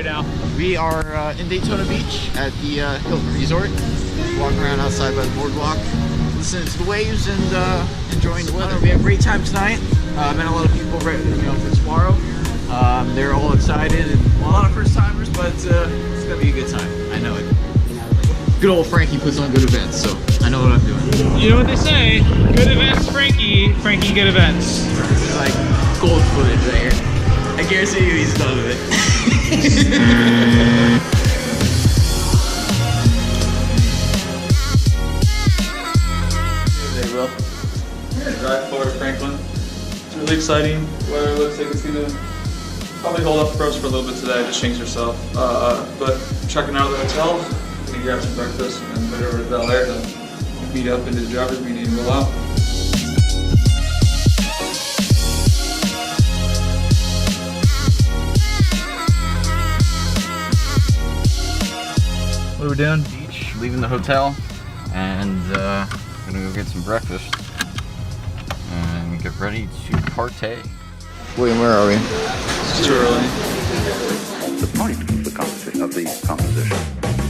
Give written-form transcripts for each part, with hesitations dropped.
right now? We are in Daytona Beach at the Hilton Resort. Walking around outside by the boardwalk, listening to the waves and enjoying the weather. We had a great time tonight. Met a lot of people for tomorrow. They're all excited and a lot of first timers, but it's gonna be a good time. I know it. Good old Frankie puts on good events, so I know what I'm doing. You know what they say? Good events, Frankie. Frankie, good events. It's like gold footage right here. I guarantee you he's done with it. Drive forward Franklin. It's really exciting. Weather looks like it's gonna probably hold up for us for a little bit today, just change herself. But checking out of the hotel, we can grab some breakfast and head over to Bel Air to meet up into the driver's meeting and roll out. What are we doing? Beach, leaving the hotel, and gonna go get some breakfast and get ready to partay. William, where are we? It's too early. The point of the composition.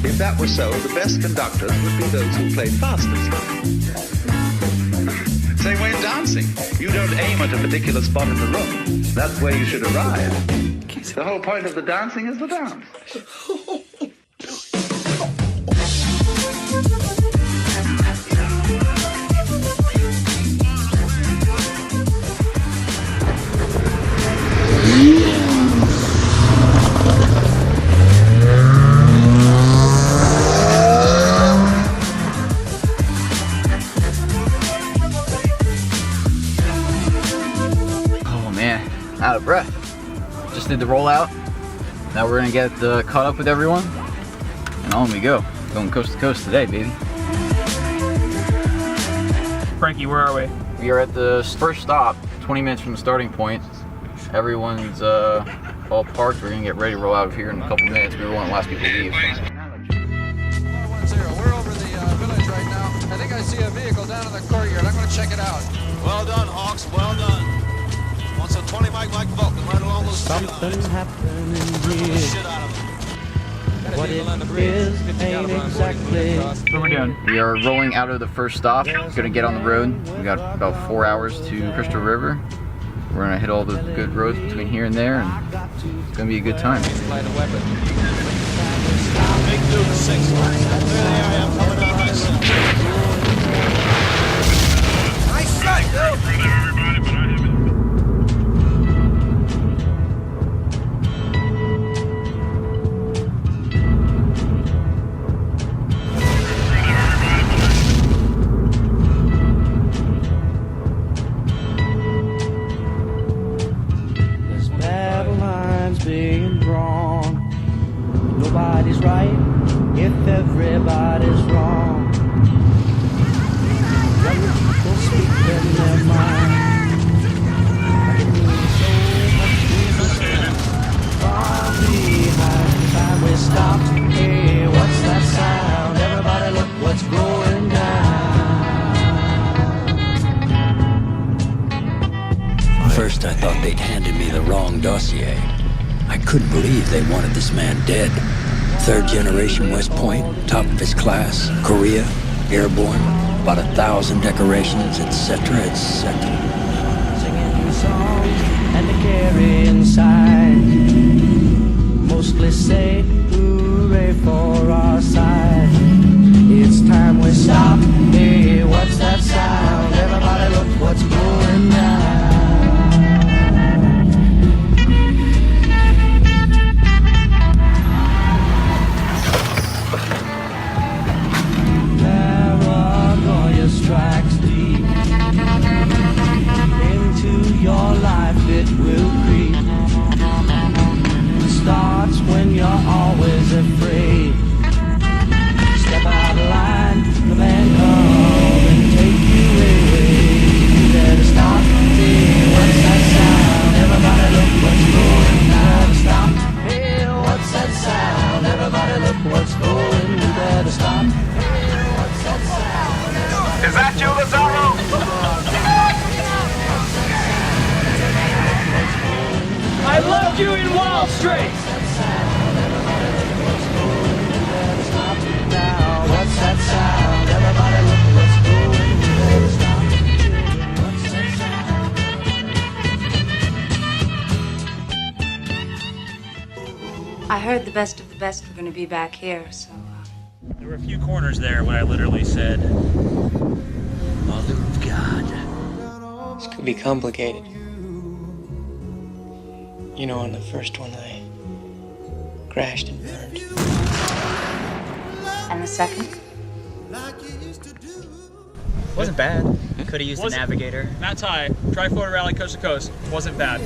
If that were so, the best conductors would be those who played fastest. Same way in dancing. You don't aim at a particular spot in the room. That's where you should arrive. The whole point of the dancing is the dance. Out of breath. Just did the rollout. Now we're gonna get caught up with everyone, and on we go. Going coast to coast today, baby. Frankie, where are we? We are at the first stop, 20 minutes from the starting point. Everyone's all parked. We're gonna get ready to roll out of here in a couple minutes. We were one of the last people to leave. 110, we're over the village right now. I think I see a vehicle down in the courtyard. I'm gonna check it out. Well done, Hawks, well done. Wants a 20 Mike Vulcan right along those Something happening here. shit out of it. What it is ain't exactly. What are we doing? We are rolling out of the first stop. Gonna get on the road. We got about 4 hours to Crystal River. We're gonna hit all the good roads between here and there, and it's gonna be a good time. Big dude, 6. There they are, I'm coming out myself. Nice shot, dude! Being drawn. Nobody's right if everybody's wrong. Young people speak in their mind. Far behind, time we stopped. Hey, what's that sound? Everybody look what's going down. First I thought they'd handed me the wrong dossier. I couldn't believe they wanted this man dead. 3rd generation West Point, top of his class, Korea, airborne, about 1,000 decorations, etc., etc. Singing songs and they carry inside. Mostly say hooray for our side. It's time we stop. Hey, what's that sound? Everybody look what's going down. Tracks deep into your life, it will creep. It starts when you're always afraid. Step out of line, the man come and take you away. You better stop. Hey, what's that sound? Everybody look what's going down. Stop. Hey, what's that sound? Everybody look what's going. You better stop. Hey, what's that sound? Is that you, Lazaro? I loved you in Wall Street! that sound? Everybody look what's going. You better stop the children. What's that sound? I heard the best of the best were going to be back here, so... There were a few corners there when I literally said, Mother of God. This could be complicated. You know, on the first one, I crashed and burned. And the second? Wasn't bad. Could have used a navigator. Matt Ty, Tri-Florida Rally Coast to Coast. Wasn't bad.